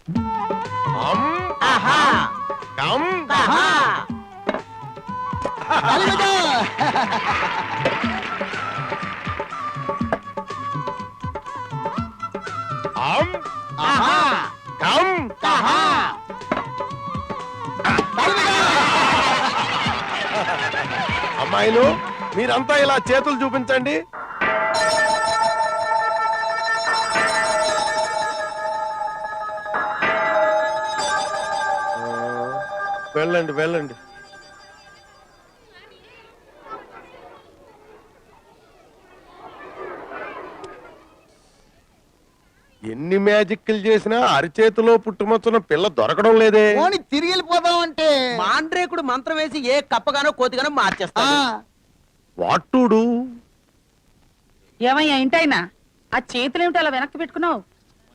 అం ఆహా కం ఆహా అం ఆహా కం ఆహా అమ్మాయిలు మీరంతా ఇలా చేతులు చూపించండి. వెళ్ళండి వెళ్ళండి. ఎన్ని మ్యాజిక్లు చేసినా అరిచేతిలో పుట్టుమచ్చున్న పిల్ల దొరకడం లేదే. పోని తిరిగి వెళ్ళిపోదాం అంటే మాండ్రేకుడు మంత్రం వేసి ఏ కప్పగానో కోతిగానో మార్చేస్తా. What to do? ఏమయ్యా ఇంటైనా ఆ చేతులేమిటి అలా వెనక్కి పెట్టుకున్నావు?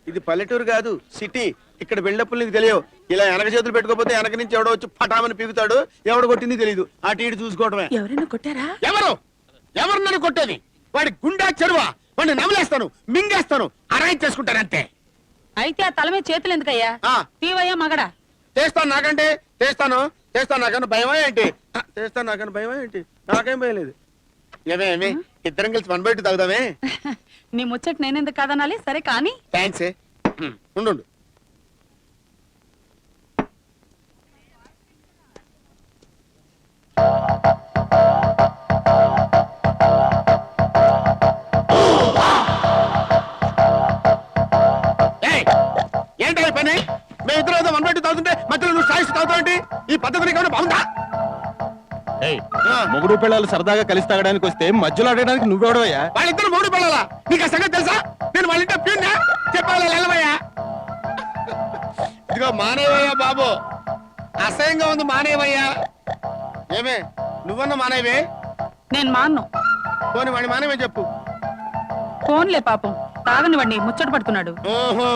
ఇది పల్లెటూరు కాదు సిటీ. ఇక్కడ బిల్డప్లు నీకు తెలియవు. ఇలా వెనక చేతులు పెట్టుకోపోతే వెనక నుంచి ఎవడో వచ్చి పటామని పీకుతాడు. ఎవడు కొట్టింది తెలియదు. అటు ఇటు చూసుకోవడమే. ఎవరైనా కొట్టారా? ఎవరు నన్ను కొట్టేది? వాడి గుండా చెరువా? వాడిని నమలేస్తాను, మింగేస్తాను, అరేంజ్ చేసుకుంటాను అంతే. అయితే ఆ తల మీద చేతులు ఎందుకయ్యా? తీవయ్యా మగడా. చేస్తాను నాకంటే చేస్తాను నాకన్నా భయమా ఏంటి? చేస్తాను నాకన్నా భయమా ఏంటి? నాకేం భయం లేదు. ఏమే ఇద్దరం కలిసి 1 బయట తాగుదామే. నీ ముచ్చట నేనెందుకు కాదనాలి? సరే కానీ థ్యాంక్స్. ఉండు. ఏంటి పని? మేము ఇద్దరు ఏదో 1 బయట తాగుతుంటే మధ్యలో నువ్వు సాయిస్తూ తాగుతావు. ఈ పద్ధతి నీకు బాగుందా? మొగుడు పిల్లలు సరదాగా కలిసి తాగడానికి వస్తే మధ్యలో ఆడడానికి నువ్వెవడవయ్యా? వాళ్ళిద్దరు మూడు పిల్లలా? నీకు ఆ సంగతి తెలుసా? నేను వాళ్ళ ఇంట్లో ప్యూన్నా? చెప్పాలి వెళ్ళవయ్యా. ఇదిగో మానేవయ్యా బాబు, అసహ్యంగా ఉంది. మానేవయ్యా. ఏమే నువ్వన్నా మానేవే? నేను మాన్ను. పోనీ వాడి మానేవే చెప్పు. ఫోన్లే పాపం, తాగని వాడిని ముచ్చట పడుతున్నాడు. ఓహో,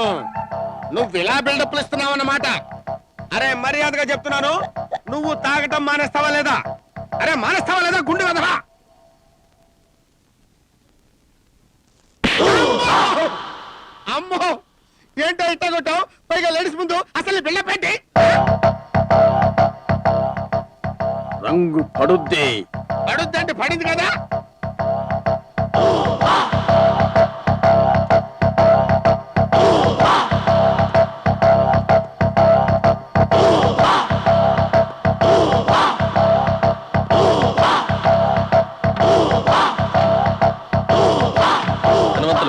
నువ్వు ఇలా బిల్డప్లు ఇస్తున్నావన్నమాట. అరే మర్యాదగా చెప్తున్నాను, నువ్వు తాగటం మానేస్తావా లేదా? అరే మానేస్తావా లేదా? గుండె వదరా. అమ్మో ఏంటో ఇట్టా కొట్టావు? పైగా లేడీస్ ముందు అసలు బిళ్ళ పెట్టి. రంగు పడుద్ది. పడుద్ది అంటే పడింది కదా.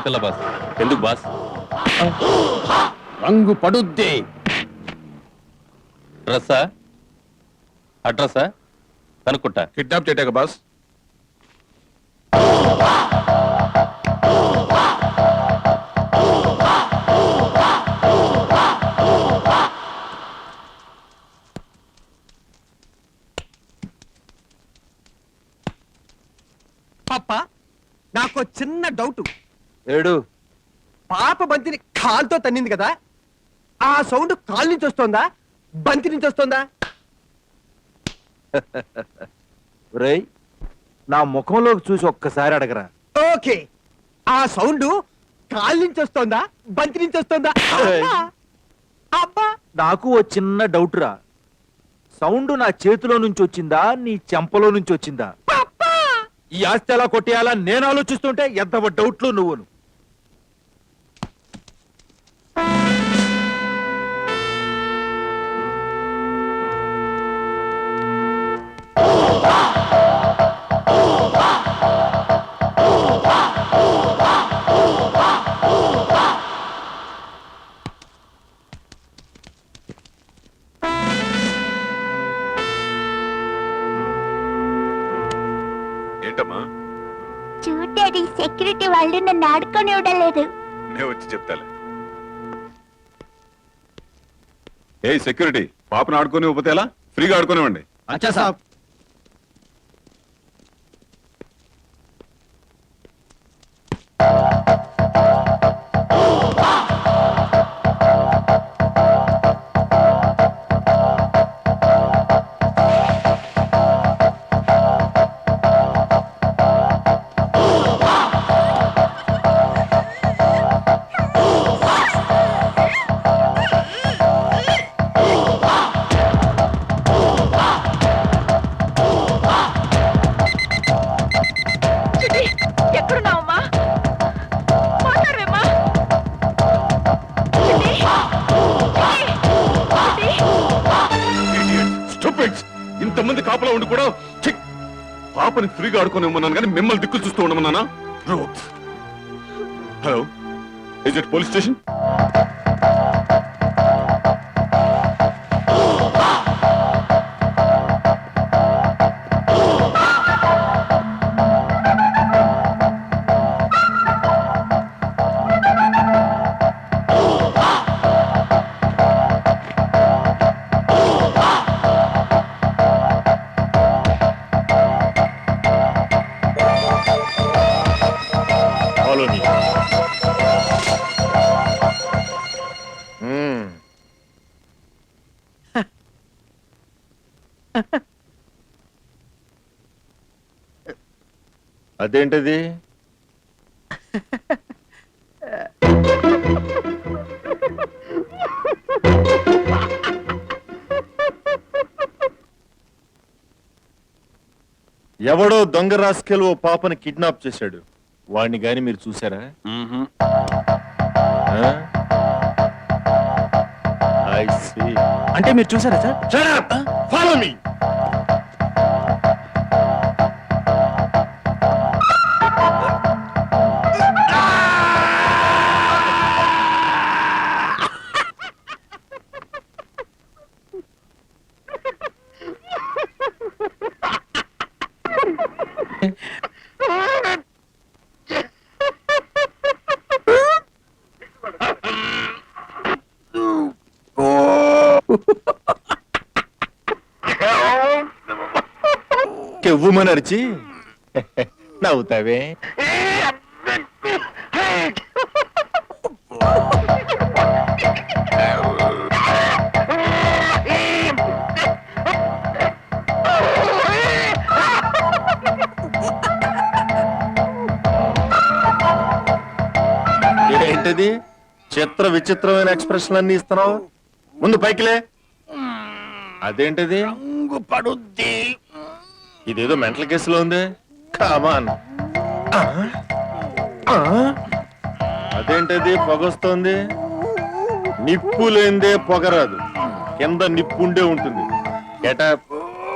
పిల్ల బాస్. ఎందుకు బాస్? రంగు పడుద్ది. డ్రెస్సా? అడ్రస్సా కనుక్కుంటా. కిడ్నాప్ చేయటా బాస్? పాప నాకు చిన్న డౌట్. ఏడు పాప బంతిని కాలుతో తన్నింది కదా, ఆ సౌండ్ కాలు నుంచి వస్తోందా బంతి నుంచి వస్తోందా? రేయ్, నా ముఖంలోకి చూసి ఒక్కసారి అడగరా. ఓకే, ఆ సౌండ్ కాలు నుంచి వస్తోందా బంతి నుంచి వస్తోందా? అబ్బా, నాకు ఓ చిన్న డౌట్ రా. సౌండ్ నా చేతిలో నుంచి వచ్చిందా నీ చెంపలో నుంచి వచ్చిందా? ఈ ఆస్తి ఎలా కొట్టేయాలా నేను ఆలోచిస్తుంటే ఎంత డౌట్లు నువ్వును. ఏంటమ్మా? చూడాడి సెక్యూరిటీ వాళ్ళు నన్ను ఆడుకొని ఉండలేదు. నేను వచ్చి చెప్తాలే. ఏ సెక్యూరిటీ, పాపను ఆడుకొని ఇవ్వతే ఎలా? ఫ్రీగా ఆడుకునేవ్వండి. అచ్చా సాబ్. కుక్కలో ఉండి కూడా ఛీ! పాపని ఫ్రీగా ఆడుకొని ఇమ్మన్నాను కానీ మిమ్మల్ని దిక్కులు చూస్తూ ఉండమన్నానా రోత్. Hello, is it police station? Follow me. అదేంటది? ఎవడో దొంగ రాస్కెల్ ఓ పాపని కిడ్నాప్ చేశాడు. వాడిని గాని మీరు చూసారా? I see. అంటే మీరు చూసారా sir? Shut up! Follow me. కెవ్వుమని అరిచి నవ్వుతావే. ఏంటది చిత్ర విచిత్రమైన ఎక్స్ప్రెషన్ అన్ని ఇస్తున్నావు? ముందు పైకిలే. అదేంటది? పడుద్ది. ఇదేదో మెంటల్ కేసులో ఉంది. కామాన్. అదేంటది పొగొస్తోంది? నిప్పు లేందే పొగరాదు. కింద నిప్పుండే ఉంటుంది. Get up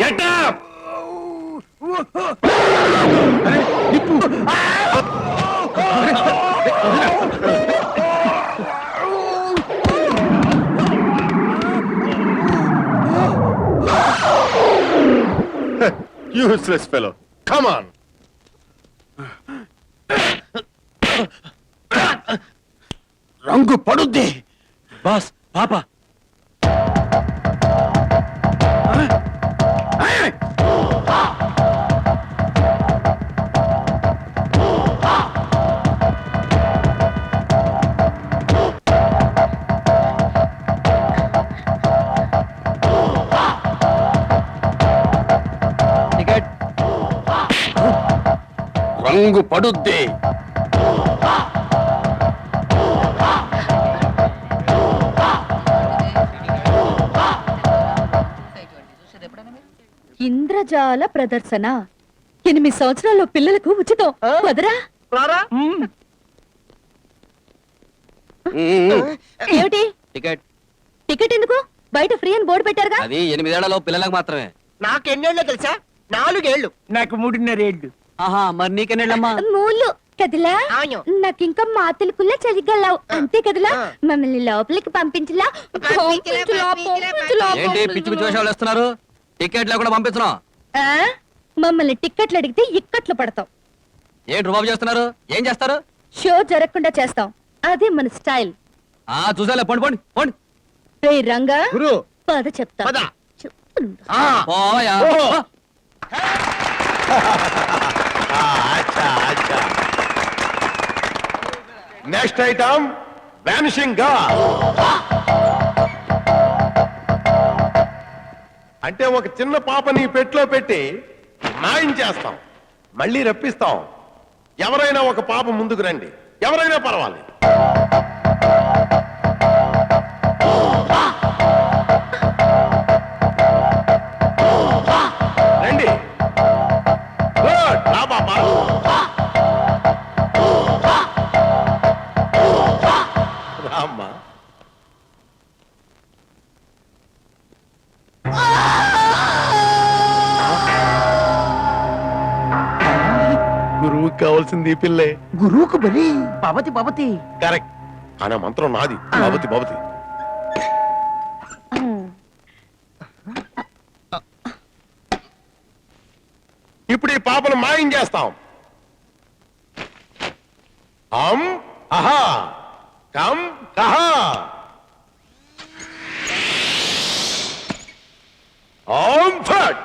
get up. Useless fellow. Come on. రంగు పడుద్ది. బాస్ పాప రంగు పడుద్ది. ఇంద్రజాల ప్రదర్శన 8 సంవత్సరాల్లో పిల్లలకు ఉచితం. వదరా ఏమిటి టికెట్ టికెట్ ఎందుకు? బయట ఫ్రీ అని బోర్డు పెట్టారుగా. అది 8 ఏళ్లలో పిల్లలకు మాత్రమే. నాకు ఎన్నేళ్ళో తెలుసా? 4 ఏళ్ళు. నాకు 3.5 ఏళ్ళు. ఆహా, మరి నీకెన్నేళ్ళమ్మా? మూలు కదిలా. అవును. నాకింకా మాతలుకుల్లా చదిగలవు అంతే కదలా. మమ్మల్ని లోపలికి పంపించలా. ఏంటి పిచ్చి పిచ్చి వేషాలు వేస్తున్నారు? టికెట్ లేకుండా పంపిస్తున్నాం. ఆ? మమ్మల్ని టిక్కెట్లు అడిగితే ఇక్కట్లు పడతాం. ఏంటి రుబాబు చేస్తున్నారు? ఏం చేస్తారు? షో జరగకుండా చేస్తాం. అదే మన స్టైల్. చూసాలే, పోండి పోండి పోండి. రే రంగా గురు పద చెప్తా. పద. చెప్తుండు. పోవయ్యా. Next item vanishing girl. అంటే ఒక చిన్న పాపని పెట్లో పెట్టి మాయం చేస్తాం, మళ్ళీ రప్పిస్తాం. ఎవరైనా ఒక పాప ముందుకు రండి, ఎవరైనా పర్వాలేదు. రండి. గుడ్, రా పాపా. రామ్మా. కావాల్సింది ఈ పిల్లే. గురువుకు బలి భవతి భవతి. కరెక్ట్. కానీ ఆ మంత్రం నాది. భవతి భవతి. ఇప్పుడు ఈ పాపను మాయం చేస్తాం. హం అహా కం కహా ఓం ఫట్.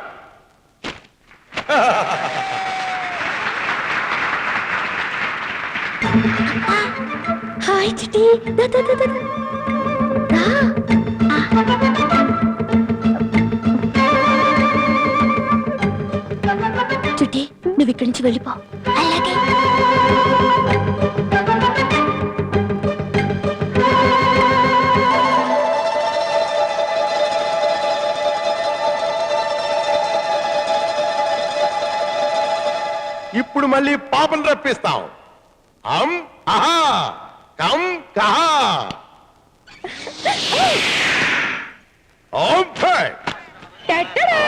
హాయ్ చిట్టి దా, దా, దా, దా, దా. దా. చిట్టి నువ్వు ఇక్కడి నుంచి వెళ్ళిపో. అలాగే. ఇప్పుడు మళ్ళీ పాపను రప్పిస్తాం. హం అహా కం కహా ఓం ఫట్. టట్టడా.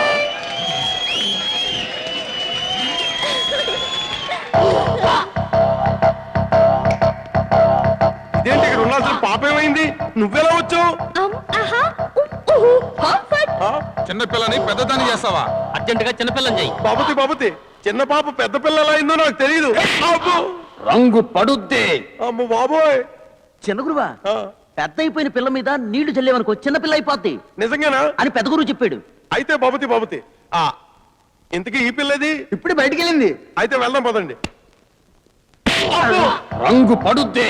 ఇదేంటి ఇక్కడ ఉండాల్సిన పాప ఏమైంది? నువ్వెలా వచ్చావు? ఆహా ఉహు కంఫర్ట్. చిన్నపిల్లని పెద్దదాన్ని చేస్తావా? అర్జెంట్ గా చిన్నపిల్లని చెయ్యి. బాబుతి బాబుతి, చిన్న పాప పెద్ద పిల్ల ఎలా అయిందో నాకు తెలియదు. అబ్బో! రంగు పడుద్ది. అమ్మ బాబోయ్. చిన్న గురువా, ఆ, పెద్ద అయిపోయిన పిల్ల మీద నీళ్లు చల్లేవనుకో చిన్న పిల్ల అయిపోద్ది నిజంగానా? అని పెద్ద గురువు చెప్పాడు. అయితే బాబుతి బాబుతి, ఆ ఇంతకీ ఈ పిల్లది? ఇప్పుడు బయటికి వెళ్ళింది. అయితే వెళ్దాం పదండి. రంగు పడుద్ది.